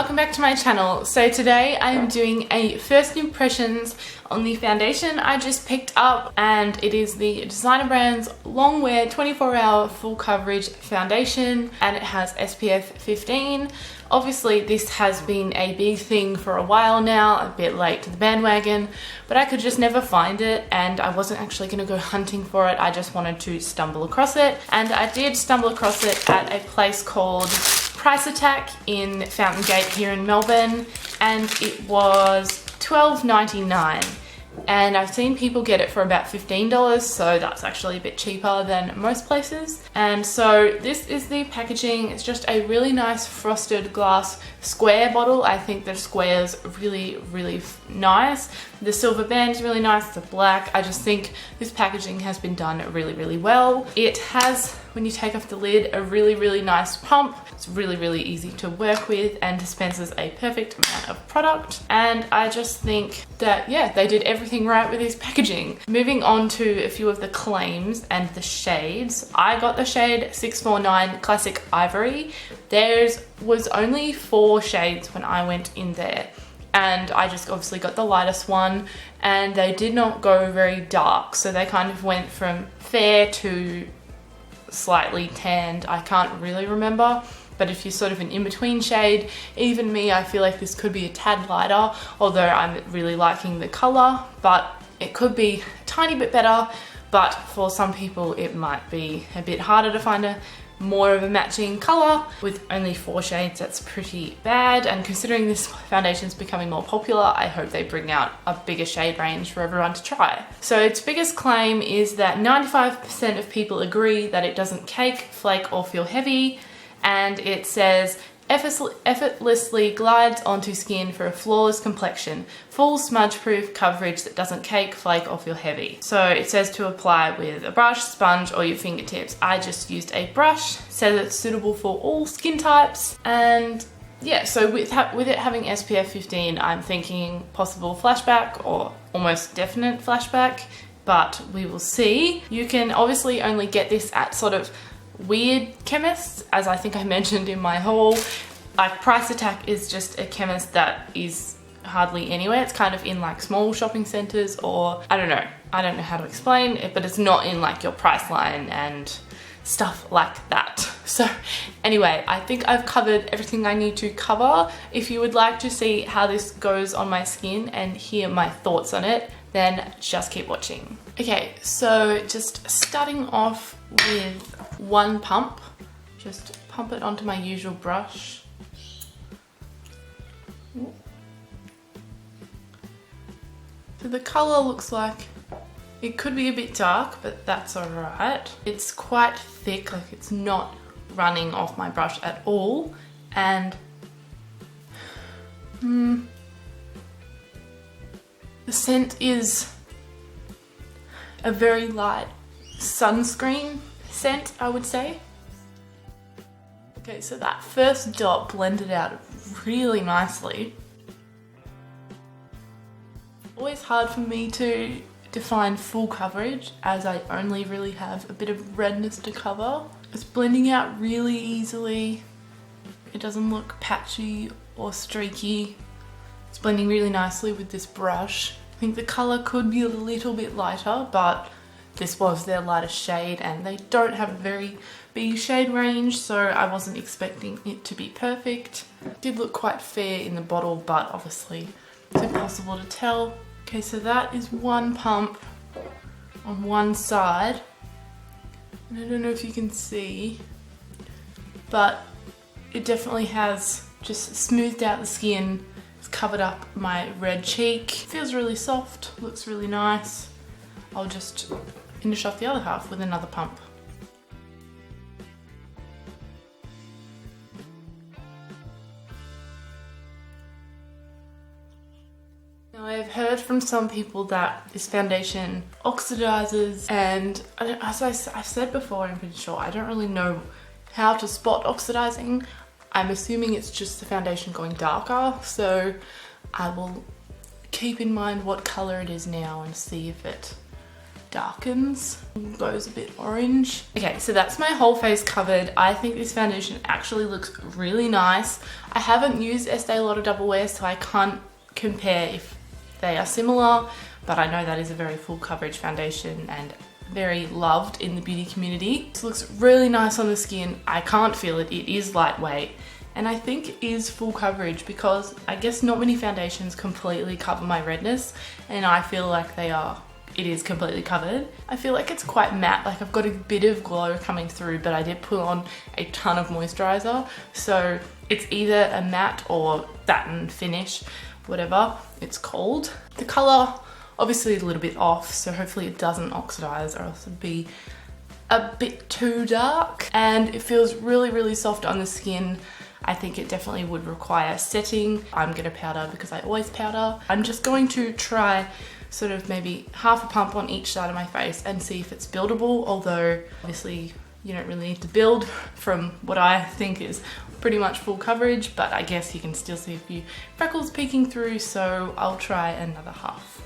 welcome back to my channel. So today I am doing a first impressions on the foundation I just picked up, and it is the designer brand's long wear 24-hour full coverage foundation, and it has SPF 15. Obviously this has been a big thing for a while now, a bit late to the bandwagon, but I could just never find it, and I wasn't actually going to go hunting for it. I just wanted to stumble across it, and I did stumble across it at a place called Price Attack in Fountain Gate here in Melbourne, and it was $12.99. And I've seen people get it for about $15, so that's actually a bit cheaper than most places. And so this is the packaging. It's just a really nice frosted glass square bottle. I think the square's really nice. The silver band is really nice, the black. I just think this packaging has been done really well. It has, when you take off the lid, a really nice pump. It's really easy to work with and dispenses a perfect amount of product. And I just think that, yeah, they did everything right with this packaging. Moving on to a few of the claims and the shades. I got the shade 649 Classic Ivory. There was only 4 shades when I went in there, and I just obviously got the lightest one, and they did not go very dark, so they kind of went from fair to slightly tanned. I can't really remember, but if you're sort of an in-between shade, even me, I feel like this could be a tad lighter, although I'm really liking the color, but it could be a tiny bit better. But for some people it might be a bit harder to find a more of a matching color. With only 4 shades, that's pretty bad, and considering this foundation is becoming more popular, I hope they bring out a bigger shade range for everyone to try. So its biggest claim is that 95% of people agree that it doesn't cake, flake or feel heavy, and it says effortlessly glides onto skin for a flawless complexion, full smudge proof coverage that doesn't cake, flake or feel heavy. So it says to apply with a brush, sponge or your fingertips. I just used a brush. It says it's suitable for all skin types, and yeah, so with it having SPF 15, I'm thinking possible flashback or almost definite flashback, but we will see. You can obviously only get this at sort of weird chemists, as I think I mentioned in my haul. Like Price Attack is just a chemist that is hardly anywhere. It's kind of in like small shopping centres, or I don't know how to explain it, but it's not in like your Priceline and stuff like that. So anyway, I think I've covered everything I need to cover. If you would like to see how this goes on my skin and hear my thoughts on it, then just keep watching. Okay, so just starting off with one pump. Just pump it onto my usual brush. So the colour looks like it could be a bit dark, but that's alright. It's quite thick, like it's not running off my brush at all, and the scent is a very light sunscreen scent, I would say. Okay, so that first dot blended out really nicely. Always hard for me to define full coverage, as I only really have a bit of redness to cover. It's blending out really easily. It doesn't look patchy or streaky. It's blending really nicely with this brush. I think the colour could be a little bit lighter, but this was their lightest shade, and they don't have a very big shade range, so I wasn't expecting it to be perfect. It did look quite fair in the bottle, but obviously it's impossible to tell. Okay, so that is one pump on one side, and I don't know if you can see, but it definitely has just smoothed out the skin. It's covered up my red cheek. Feels really soft, looks really nice. I'll just finish off the other half with another pump. Now, I've heard from some people that this foundation oxidizes, and as I've said before, I'm pretty sure, I don't really know how to spot oxidizing. I'm assuming it's just the foundation going darker, so I will keep in mind what colour it is now and see if it darkens, goes a bit orange. Okay, so that's my whole face covered. I think this foundation actually looks really nice. I haven't used Estee Lauder Double Wear, so I can't compare if they are similar, but I know that is a very full coverage foundation and very loved in the beauty community. This looks really nice on the skin. I can't feel it. It is lightweight. And I think it is full coverage because I guess not many foundations completely cover my redness, and I feel like it is completely covered. I feel like it's quite matte, like I've got a bit of glow coming through, but I did put on a ton of moisturizer. So it's either a matte or satin finish, whatever it's called. The color, obviously a little bit off, so hopefully it doesn't oxidize or else it'd be a bit too dark. And it feels really, really soft on the skin. I think it definitely would require setting. I'm gonna powder because I always powder. I'm just going to try sort of maybe half a pump on each side of my face and see if it's buildable, although obviously you don't really need to build from what I think is pretty much full coverage, but I guess you can still see a few freckles peeking through, so I'll try another half.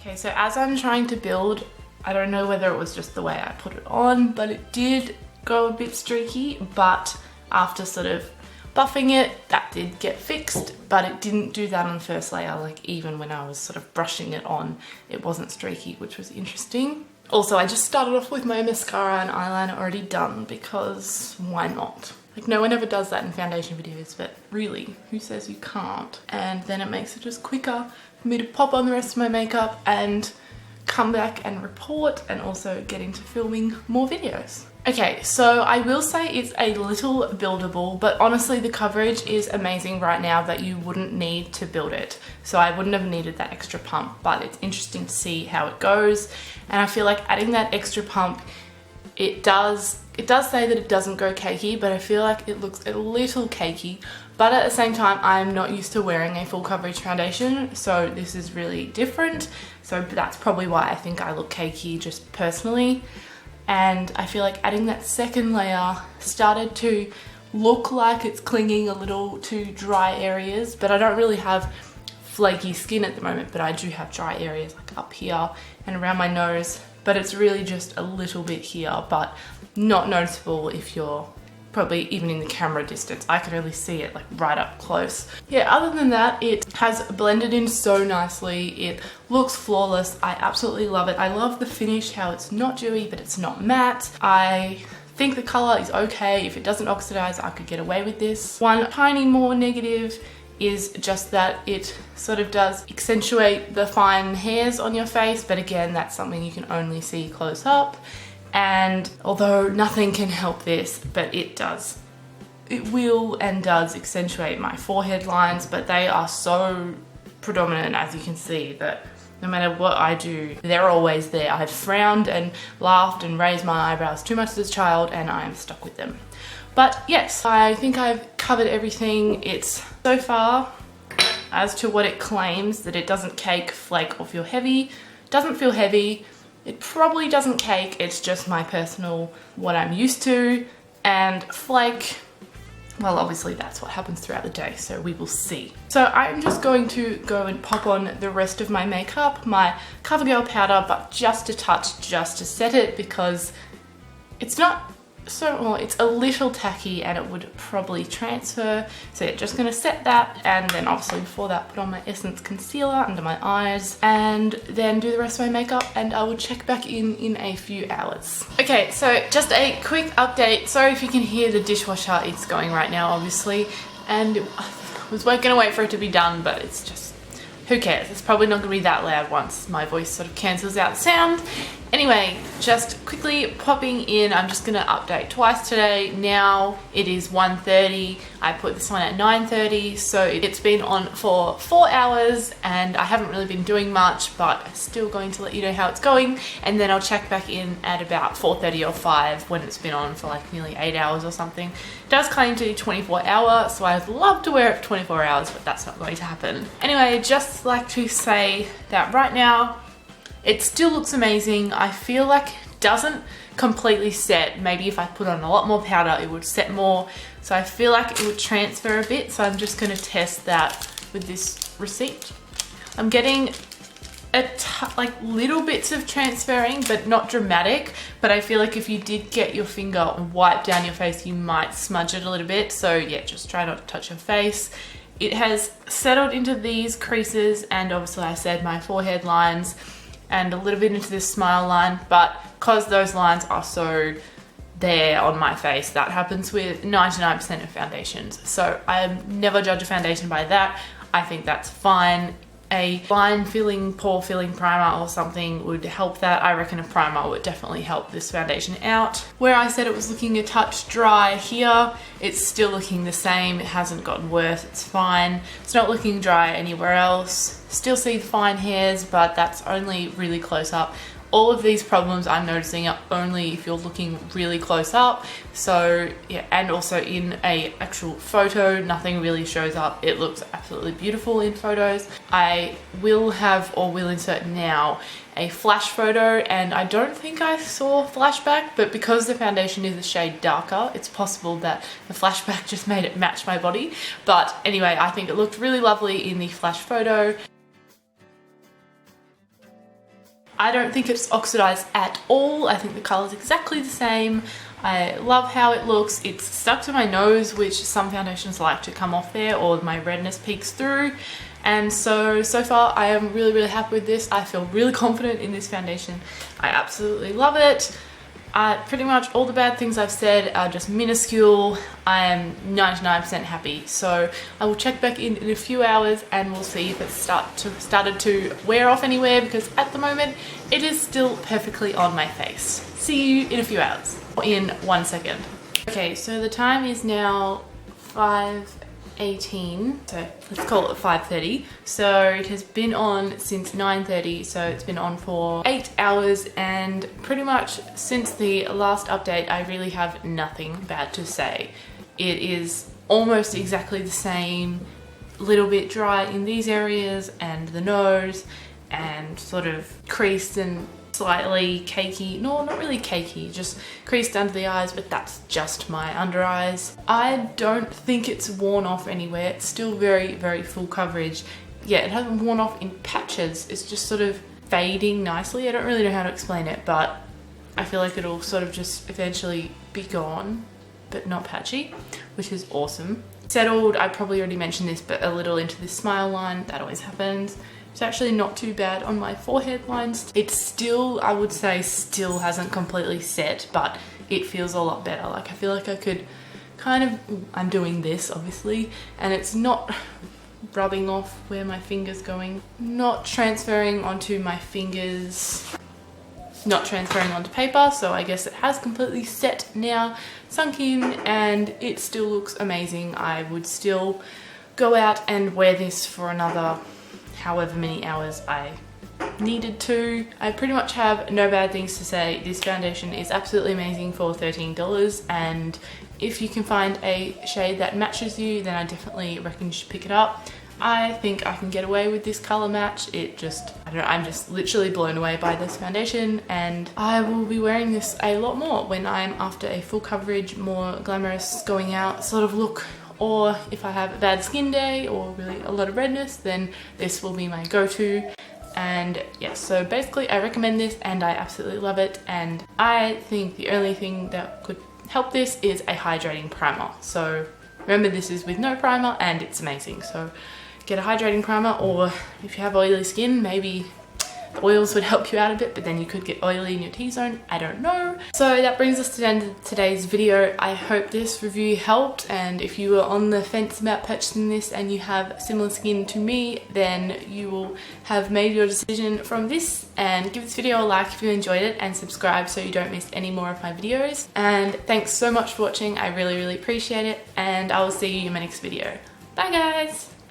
Okay, so as I'm trying to build, I don't know whether it was just the way I put it on, but it did go a bit streaky, but after sort of buffing it, that did get fixed, but it didn't do that on the first layer. Like even when I was sort of brushing it on, it wasn't streaky, which was interesting. Also, I just started off with my mascara and eyeliner already done because why not? Like no one ever does that in foundation videos, but really, who says you can't? And then it makes it just quicker for me to pop on the rest of my makeup and come back and report and also get into filming more videos. Okay, so I will say it's a little buildable, but honestly the coverage is amazing right now that you wouldn't need to build it. So I wouldn't have needed that extra pump, but it's interesting to see how it goes. And I feel like adding that extra pump, it does say that it doesn't go cakey, but I feel like it looks a little cakey. But at the same time, I'm not used to wearing a full coverage foundation, so this is really different. So that's probably why I think I look cakey just personally. And I feel like adding that second layer started to look like it's clinging a little to dry areas, but I don't really have flaky skin at the moment, but I do have dry areas like up here and around my nose, but it's really just a little bit here, but not noticeable if you're probably even in the camera distance. I can really see it like right up close. Yeah, other than that, it has blended in so nicely. It looks flawless. I absolutely love it. I love the finish, how it's not dewy, but it's not matte. I think the color is okay. If it doesn't oxidize, I could get away with this. One tiny more negative is just that it sort of does accentuate the fine hairs on your face, but again, that's something you can only see close up. And although nothing can help this, but it does. It will and does accentuate my forehead lines, but they are so predominant, as you can see, that no matter what I do, they're always there. I've frowned and laughed and raised my eyebrows too much as a child, and I am stuck with them. But yes, I think I've covered everything. It's so far, as to what it claims, that it doesn't cake, flake, or feel heavy. Doesn't feel heavy. It probably doesn't cake, it's just my personal, what I'm used to. And flake, well, obviously that's what happens throughout the day, so we will see. So I'm just going to go and pop on the rest of my makeup, my CoverGirl powder, but just a touch, just to set it, because it's not so, well, it's a little tacky and it would probably transfer. So yeah, just gonna set that, and then obviously before that put on my Essence concealer under my eyes, and then do the rest of my makeup, and I will check back in a few hours. Okay, so just a quick update. Sorry if you can hear the dishwasher, it's going right now obviously, and I was gonna wait for it to be done, but it's just, who cares? It's probably not gonna be that loud once my voice sort of cancels out the sound. Anyway, just quickly popping in, I'm just gonna update twice today. Now it is 1:30. I put this on at 9:30, so it's been on for 4 hours and I haven't really been doing much, but I'm still going to let you know how it's going, and then I'll check back in at about 4:30 or 5 when it's been on for like nearly 8 hours or something. It does claim to be 24 hour, so I'd love to wear it for 24 hours, but that's not going to happen. Anyway, just like to say that right now, it still looks amazing. I feel like it doesn't completely set. Maybe if I put on a lot more powder, it would set more. So I feel like it would transfer a bit. So I'm just gonna test that with this receipt. I'm getting like little bits of transferring, but not dramatic. But I feel like if you did get your finger and wipe down your face, you might smudge it a little bit. So yeah, just try not to touch your face. It has settled into these creases, and obviously I said my forehead lines and a little bit into this smile line, but because those lines are so there on my face, that happens with 99% of foundations. So I never judge a foundation by that. I think that's fine. A line filling, pore filling primer or something would help that. I reckon a primer would definitely help this foundation out. Where I said it was looking a touch dry here, it's still looking the same. It hasn't gotten worse, it's fine. It's not looking dry anywhere else. Still see fine hairs, but that's only really close up. All of these problems I'm noticing are only if you're looking really close up. So yeah, and also in a actual photo, nothing really shows up. It looks absolutely beautiful in photos. I will have, or will insert now, a flash photo, and I don't think I saw flashback, but because the foundation is a shade darker, it's possible that the flashback just made it match my body. But anyway, I think it looked really lovely in the flash photo. I don't think it's oxidized at all. I think the color is exactly the same. I love how it looks. It's stuck to my nose, which some foundations like to come off there, or my redness peeks through. And so far I am really, really happy with this. I feel really confident in this foundation. I absolutely love it. Pretty much all the bad things I've said are just minuscule. I am 99% happy. So I will check back in a few hours and we'll see if it's started to wear off anywhere, because at the moment it is still perfectly on my face. See you in a few hours, in 1 second. Okay, so the time is now 5:18, so let's call it 5:30. So it has been on since 9:30, so it's been on for 8 hours, and pretty much since the last update I really have nothing bad to say. It is almost exactly the same, little bit dry in these areas and the nose, and sort of creased and slightly cakey. No, not really cakey, just creased under the eyes, but that's just my under eyes. I don't think it's worn off anywhere. It's still very, very full coverage. Yeah, it hasn't worn off in patches. It's just sort of fading nicely. I don't really know how to explain it, but I feel like it'll sort of just eventually be gone, but not patchy, which is awesome. Settled, I probably already mentioned this, but a little into this smile line. That always happens. It's actually not too bad on my forehead lines. It's still, I would say, still hasn't completely set, but it feels a lot better. Like I feel like I could kind of, I'm doing this obviously, and it's not rubbing off where my finger's going, not transferring onto my fingers, not transferring onto paper. So I guess it has completely set now, sunk in, and it still looks amazing. I would still go out and wear this for another however many hours I needed to. I pretty much have no bad things to say. This foundation is absolutely amazing for $13, and if you can find a shade that matches you, then I definitely reckon you should pick it up. I think I can get away with this color match. It just, I don't know, I'm just literally blown away by this foundation, and I will be wearing this a lot more when I'm after a full coverage, more glamorous going out sort of look. Or if I have a bad skin day or really a lot of redness, then this will be my go-to. And yeah, so basically I recommend this and I absolutely love it. And I think the only thing that could help this is a hydrating primer. So remember, this is with no primer and it's amazing. So get a hydrating primer, or if you have oily skin, maybe the oils would help you out a bit, but then you could get oily in your T-zone. I don't know. So that brings us to the end of today's video. I hope this review helped, and if you were on the fence about purchasing this and you have similar skin to me, then you will have made your decision from this. And give this video a like if you enjoyed it, and subscribe so you don't miss any more of my videos. And thanks so much for watching. I really, really appreciate it, and I will see you in my next video. Bye guys!